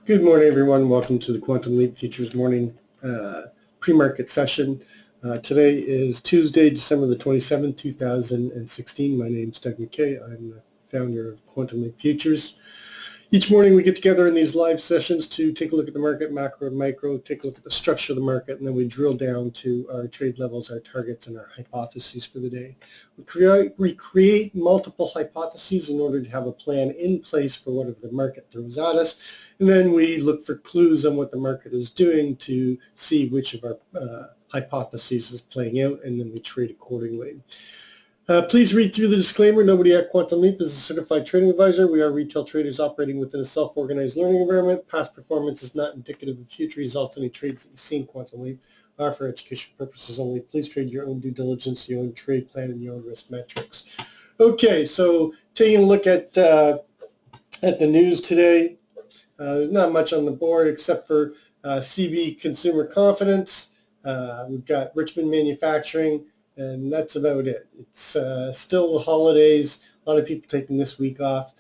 Good morning, everyone. Welcome to the Quantum Leap Futures morning pre-market session. Today is Tuesday, December the 27th, 2016. My name is Doug McKay. I'm the founder of Quantum Leap Futures. Each morning we get together in these live sessions to take a look at the market, macro and micro, take a look at the structure of the market, and then we drill down to our trade levels, our targets, and our hypotheses for the day. We create multiple hypotheses in order to have a plan in place for whatever the market throws at us, and then we look for clues on what the market is doing to see which of our hypotheses is playing out, and then we trade accordingly. Please read through the disclaimer. Nobody at Quantum Leap is a certified trading advisor. We are retail traders operating within a self-organized learning environment. Past performance is not indicative of future results. Any trades that you see in Quantum Leap are for education purposes only. Please trade your own due diligence, your own trade plan, and your own risk metrics. Okay, so taking a look at the news today, there's not much on the board except for CB consumer confidence. We've got Richmond manufacturing, and that's about it. It's still the holidays. A lot of people taking this week off,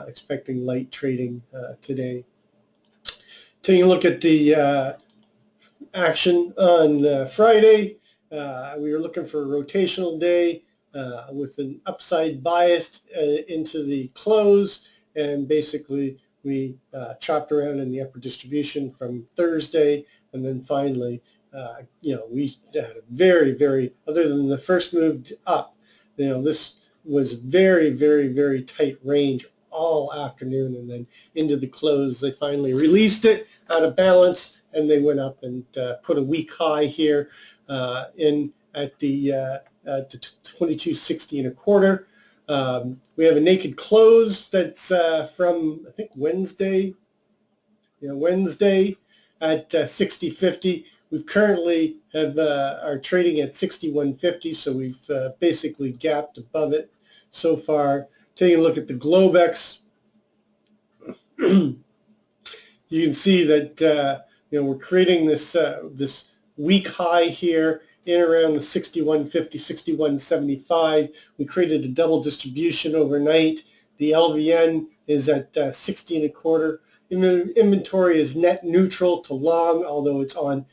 expecting light trading today. Taking a look at the action on Friday, we were looking for a rotational day with an upside bias into the close, and basically we chopped around in the upper distribution from Thursday, and then finally we had a very, other than the first move up, this was very, very tight range all afternoon, and then into the close they finally released it out of balance, and they went up and put a weak high here in at the 22.60 and a quarter. We have a naked close that's from I think Wednesday at 60.50. We currently are trading at 61.50, so we've basically gapped above it so far. Taking a look at the Globex, you can see that we're creating this this weak high here in around the 61.50, 61.75. We created a double distribution overnight. The LVN is at 60 and a quarter. Inventory is net neutral to long, although it's on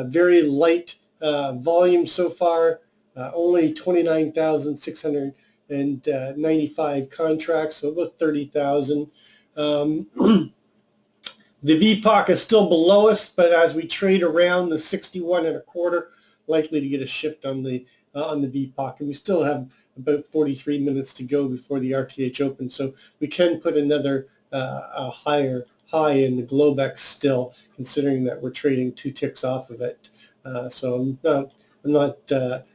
very light volume so far, only 29,695 contracts, so about 30,000. The VPOC is still below us, but as we trade around the 61 and a quarter, likely to get a shift on the VPOC, and we still have about 43 minutes to go before the RTH open, so we can put another a higher high in the Globex still, considering that we're trading 2 ticks off of it. So I'm not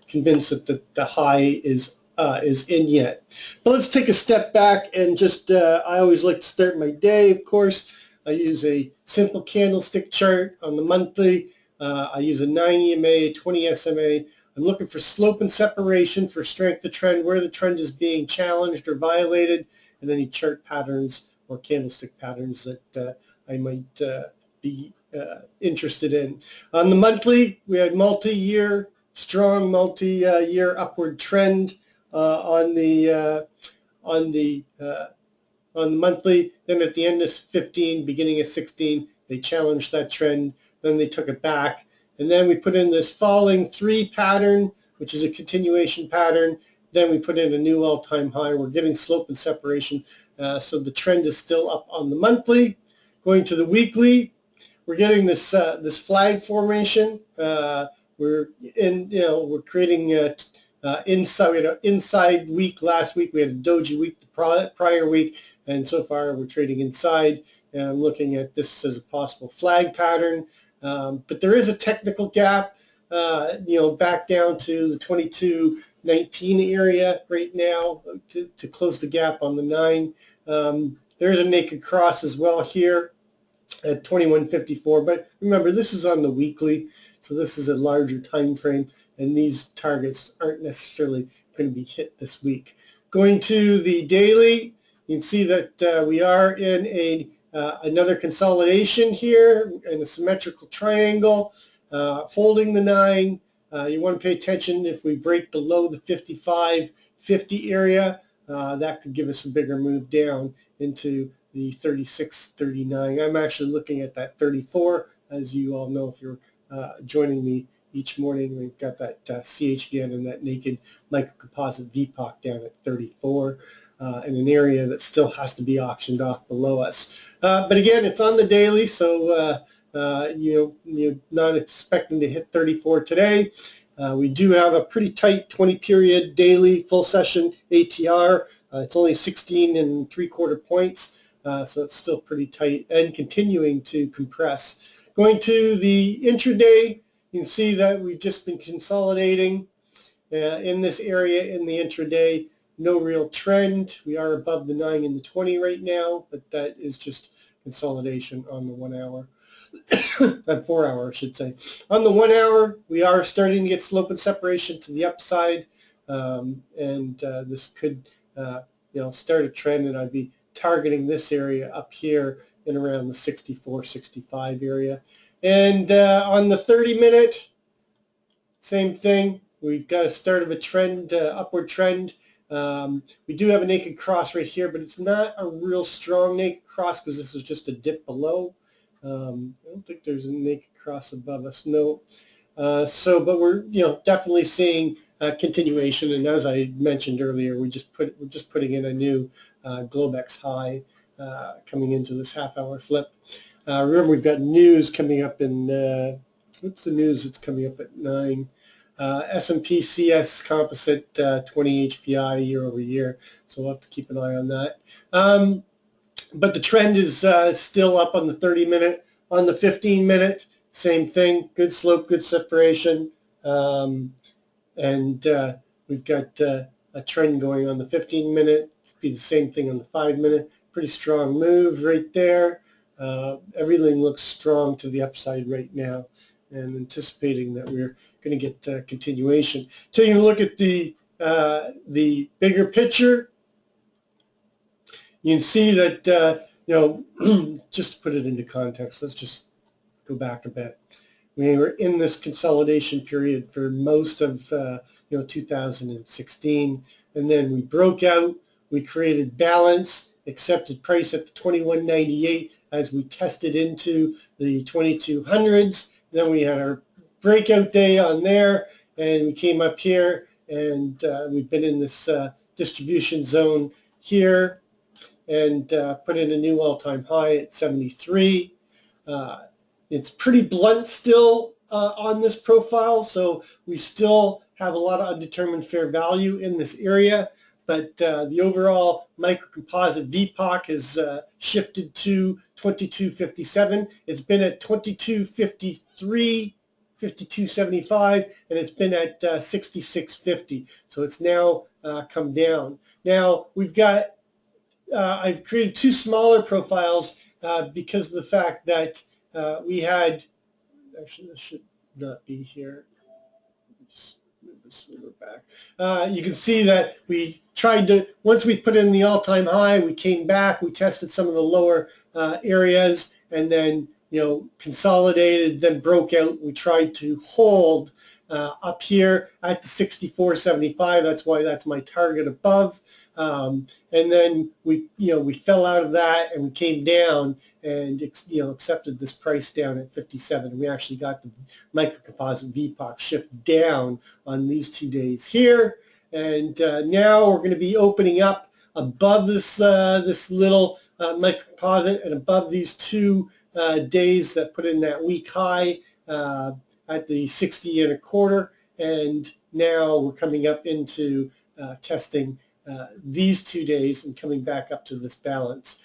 convinced that the high is in yet. But let's take a step back and just I always like to start my day, of course. I use a simple candlestick chart on the monthly. I use a 9 EMA, a 20 SMA. I'm looking for slope and separation for strength of trend, where the trend is being challenged or violated, and any chart patterns or candlestick patterns that I might be interested in. On the monthly, we had strong multi-year upward trend on the monthly. Then at the end of 15, beginning of 16, they challenged that trend. Then they took it back, and then we put in this falling 3 pattern, which is a continuation pattern. Then we put in a new all-time high. We're getting slope and separation, so the trend is still up on the monthly. Going to the weekly, we're getting this this flag formation. We're creating inside. We had an inside week last week. We had a doji week the prior week, and so far we're trading inside. And I'm looking at this as a possible flag pattern, but there is a technical gap. Back down to the 22.19 area right now to close the gap on the 9. There's a naked cross as well here at 21.54, but remember, this is on the weekly, so this is a larger time frame, and these targets aren't necessarily going to be hit this week. Going to the daily, you can see that we are in another consolidation here in a symmetrical triangle, holding the 9. You want to pay attention if we break below the 55.50 area. That could give us a bigger move down into the 36, 39. I'm actually looking at that 34, as you all know if you're joining me each morning. We've got that CHDN and that naked microcomposite VPOC down at 34 in an area that still has to be auctioned off below us. But again, it's on the daily, so you're not expecting to hit 34 today. We do have a pretty tight 20-period daily full session ATR. It's only 16 3/4 points, so it's still pretty tight and continuing to compress. Going to the intraday, you can see that we've just been consolidating in this area in the intraday. No real trend. We are above the 9 and the 20 right now, but that is just consolidation on the 1 hour. 4 hour, I should say. On the 1 hour, we are starting to get slope and separation to the upside, and this could start a trend, and I'd be targeting this area up here in around the 64, 65 area. And on the 30-minute, same thing. We've got a start of a trend, upward trend. We do have a naked cross right here, but it's not a real strong naked cross because this is just a dip below. I don't think there's a naked cross above us. No. But we're definitely seeing continuation. And as I mentioned earlier, we're just putting in a new Globex high coming into this half-hour flip. Remember, we've got news coming up in what's the news that's coming up at 9? S&P CS Composite 20 HPI year over year, so we'll have to keep an eye on that. But the trend is still up on the 30-minute. On the 15-minute, same thing, good slope, good separation, and we've got a trend going on the 15-minute. Be the same thing on the 5-minute. Pretty strong move right there. Everything looks strong to the upside right now, and anticipating that we're going to get continuation. Taking a look at the bigger picture, you can see that just to put it into context, let's just go back a bit. We were in this consolidation period for most of 2016, and then we broke out. We created balance, accepted price at the 21.98 as we tested into the 2200s. Then we had our breakout day on there, and we came up here, and we've been in this distribution zone here, and put in a new all-time high at 73. It's pretty blunt still on this profile, so we still have a lot of undetermined fair value in this area, but the overall microcomposite VPOC has shifted to 2257. It's been at 2253, 5275, and it's been at 6650. So it's now come down. Now we've got, I've created two smaller profiles because of the fact that we had, actually this should not be here. Just move this over back. You can see that we tried to, once we put in the all-time high, we came back, we tested some of the lower areas, and then consolidated, then broke out. We tried to hold up here at the 64.75. That's why that's my target above. And then we fell out of that, and we came down and accepted this price down at 57. And we actually got the microcomposite VPOC shift down on these 2 days here. And now we're going to be opening up above this this little microcomposite and above these 2 days that put in that week high at the 60.25, and now we're coming up into testing these 2 days and coming back up to this balance.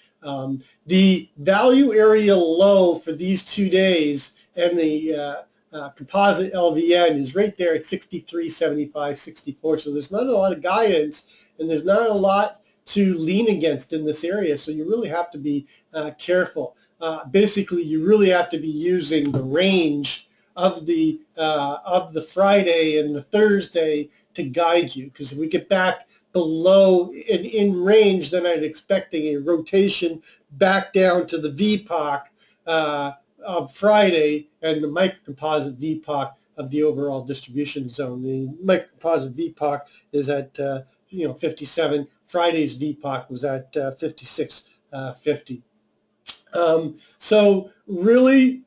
The value area low for these 2 days and the composite LVN is right there at 63.75, 64. So there's not a lot of guidance, and there's not a lot to lean against in this area. So you really have to be careful. Basically, you really have to be using the range of the Friday and the Thursday to guide you, because if we get back below and in range, then I'm expecting a rotation back down to the VPOC of Friday and the microcomposite VPOC of the overall distribution zone. The microcomposite VPOC is at 57. Friday's VPOC was at 56 50. So really,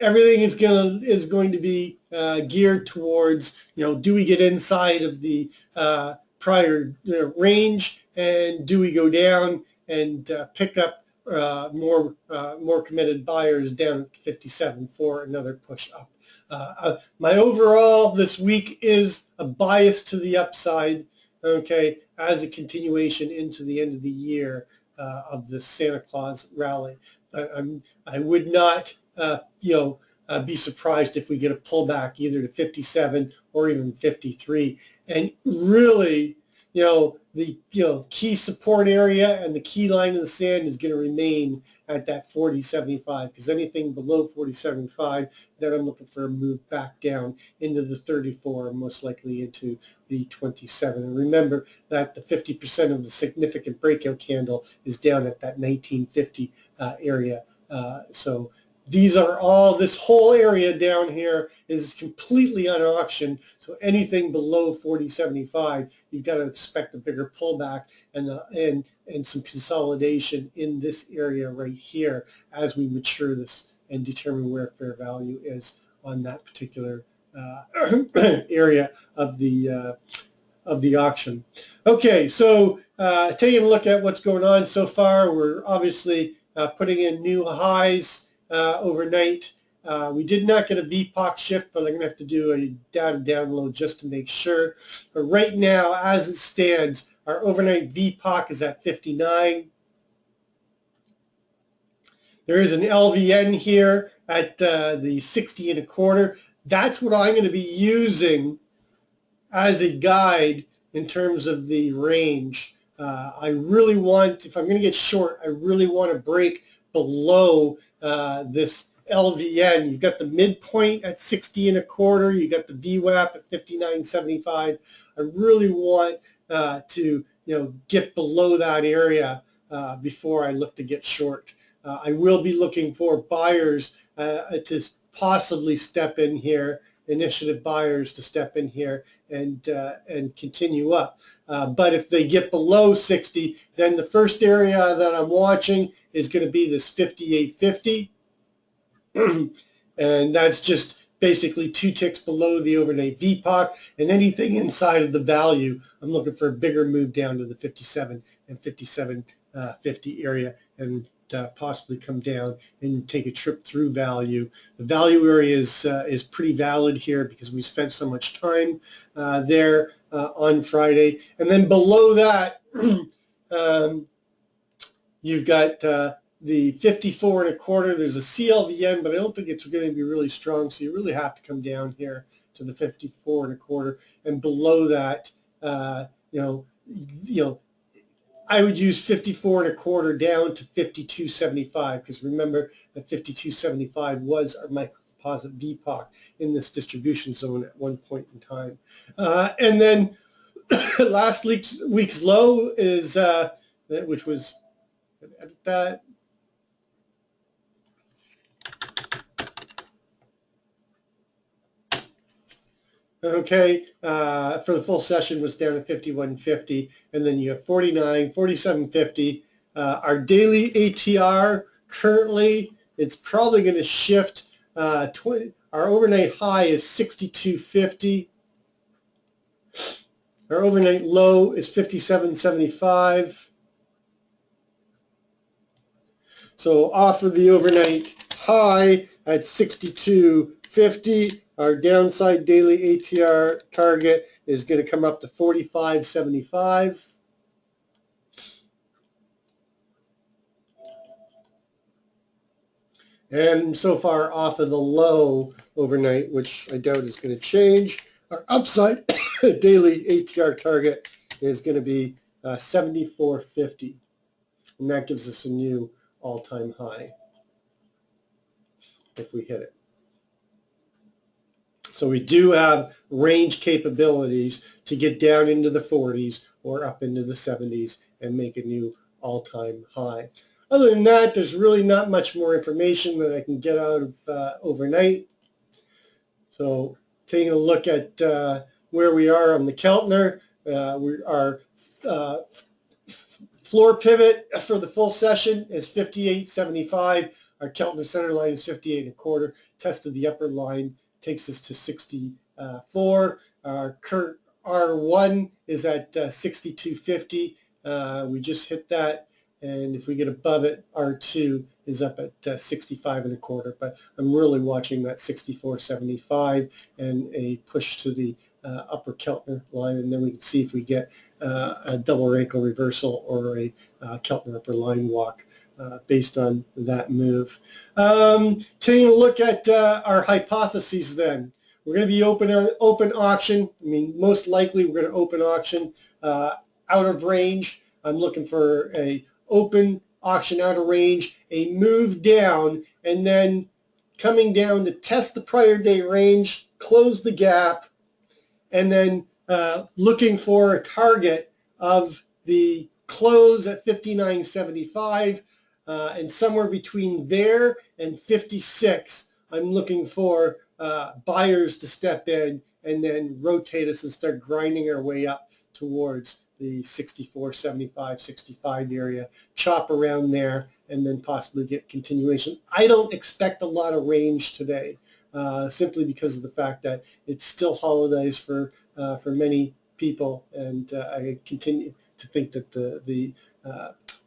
everything is going to be geared towards, do we get inside of the prior range, and do we go down and pick up more committed buyers down at 57 for another push up. My overall this week is a bias to the upside, okay, as a continuation into the end of the year of the Santa Claus rally. I would not, be surprised if we get a pullback either to 57 or even 53. And really, the key support area and the key line in the sand is going to remain at that 40.75, because anything below 40.75, then I'm looking for a move back down into the 34, most likely into the 27. And remember that the 50% of the significant breakout candle is down at that 1950 area. So these are all, this whole area down here is completely on auction. So anything below 40.75, you've got to expect a bigger pullback and some consolidation in this area right here as we mature this and determine where fair value is on that particular area of the auction. Okay, so taking a look at what's going on so far, we're obviously putting in new highs overnight. We did not get a VPOC shift, but I'm going to have to do a data download just to make sure. But right now, as it stands, our overnight VPOC is at 59. There is an LVN here at the 60 and a quarter. That's what I'm going to be using as a guide in terms of the range. I really want, if I'm going to get short, I really want to break below this LVN. You've got the midpoint at 60 and a quarter. You got the VWAP at 59.75. I really want to get below that area before I look to get short. I will be looking for buyers to possibly step in here, initiative buyers to step in here and continue up. But if they get below 60, then the first area that I'm watching is going to be this 58.50. And that's just basically 2 ticks below the overnight VPOC, and anything inside of the value, I'm looking for a bigger move down to the 57 and 57.50 area, and possibly come down and take a trip through value. The value area is pretty valid here because we spent so much time there on Friday. And then below that, you've got the 54 and a quarter. There's a CLVN, but I don't think it's going to be really strong, so you really have to come down here to the 54 and a quarter. And below that, I would use 54 and a quarter down to 52.75, because remember that 52.75 was my composite VPOC in this distribution zone at one point in time. And then last week's low is, which was, edit that. Okay, for the full session was down at 51.50, and then you have 49, 47.50. Our daily ATR currently, it's probably going to shift. Our overnight high is 62.50. Our overnight low is 57.75. So off of the overnight high at 62.50, our downside daily ATR target is going to come up to 45.75. And so far off of the low overnight, which I doubt is going to change, our upside daily ATR target is going to be 74.50. And that gives us a new all-time high if we hit it. So we do have range capabilities to get down into the 40s or up into the 70s and make a new all-time high. Other than that, there's really not much more information that I can get out of overnight. So taking a look at where we are on the Keltner, we are Floor pivot for the full session is 58.75. Our Keltner center line is 58.25. Tested the upper line, takes us to 64. Our R1 is at 62.50. We just hit that. And if we get above it, R2 is up at 65.25. But I'm really watching that 64.75 and a push to the upper Keltner line, and then we can see if we get a double ankle reversal or a Keltner upper line walk based on that move. Taking a look at our hypotheses then. We're going to be open auction. I mean, most likely we're going to open auction out of range. I'm looking for a open auction out of range, a move down, and then coming down to test the prior day range, close the gap, and then looking for a target of the close at 59.75, and somewhere between there and 56, I'm looking for buyers to step in and then rotate us and start grinding our way up towards the 64.75, 65 area, chop around there, and then possibly get continuation. I don't expect a lot of range today, simply because of the fact that it's still holidays for many people, and I continue to think that the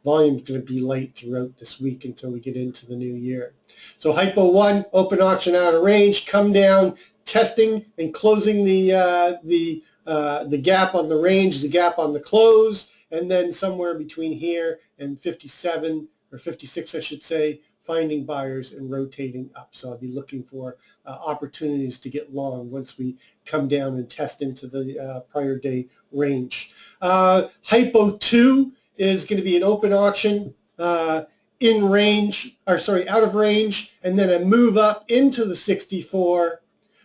volume is going to be light throughout this week until we get into the new year. So Hypo 1, open auction out of range, come down, testing and closing the gap on the range, the gap on the close, and then somewhere between here and 57 or 56, I should say, finding buyers and rotating up. So I'll be looking for opportunities to get long once we come down and test into the prior day range. Hypo 2 is going to be an open auction in range, or sorry, out of range, and then a move up into the 64.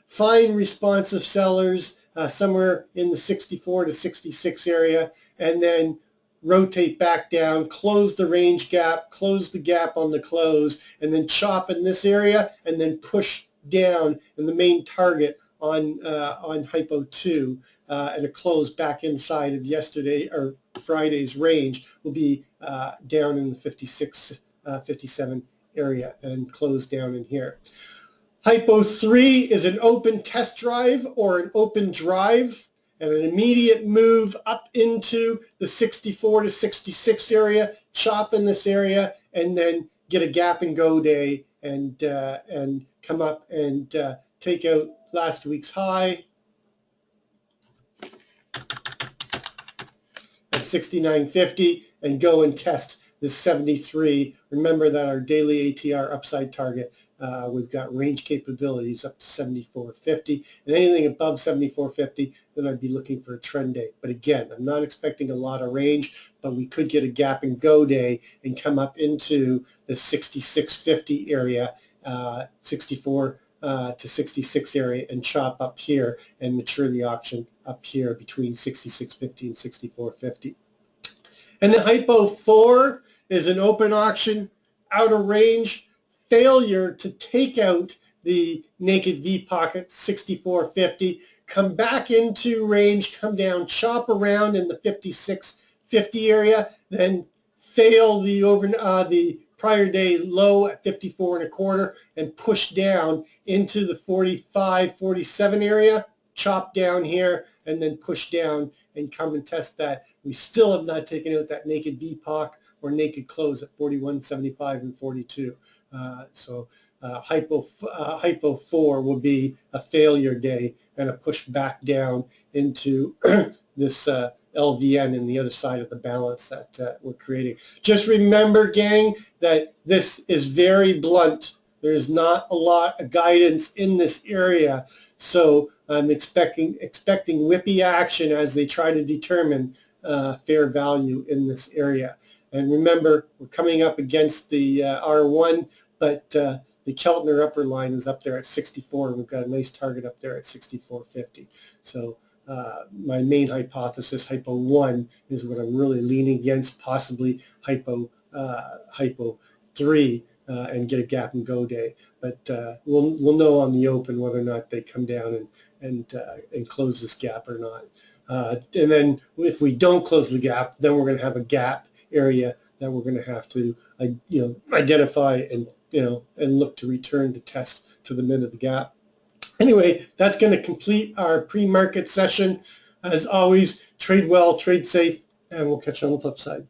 Find responsive sellers somewhere in the 64 to 66 area, and then rotate back down, close the range gap, close the gap on the close, and then chop in this area, and then push down. And the main target on Hypo 2 and a close back inside of yesterday or Friday's range will be down in the 56, 57 area and close down in here. Hypo 3 is an open test drive or an open drive and an immediate move up into the 64 to 66 area, chop in this area, and then get a gap and go day and come up and take out last week's high at 69.50 and go and test the 73. Remember that our daily ATR upside target, we've got range capabilities up to 74.50, and anything above 74.50, then I'd be looking for a trend day. But again, I'm not expecting a lot of range, but we could get a gap and go day and come up into the 66.50 area, 64 to 66 area, and chop up here and mature the auction up here between 66.50 and 64.50. And then Hypo 4 is an open auction out of range, failure to take out the naked V pocket, 64.50, come back into range, come down, chop around in the 56.50 area, then fail the prior day low at 54.25 and push down into the 45, 47 area, chop down here, and then push down and come and test that. We still have not taken out that naked VPOC or naked close at 41.75 and 42. So Hypo 4 will be a failure day and a push back down into this LVN and the other side of the balance that we're creating. Just remember, gang, that this is very blunt. There's not a lot of guidance in this area, so I'm expecting whippy action as they try to determine fair value in this area. And remember, we're coming up against the R1, but the Keltner upper line is up there at 64, and we've got a nice target up there at 64.50. So my main hypothesis, Hypo 1, is what I'm really leaning against, possibly Hypo 3, and get a gap and go day. But we'll know on the open whether or not they come down and close this gap or not. And then if we don't close the gap, then we're going to have a gap area that we're going to have to identify and and look to return to test to the mid of the gap. Anyway, that's going to complete our pre-market session. As always, trade well, trade safe, and we'll catch you on the flip side.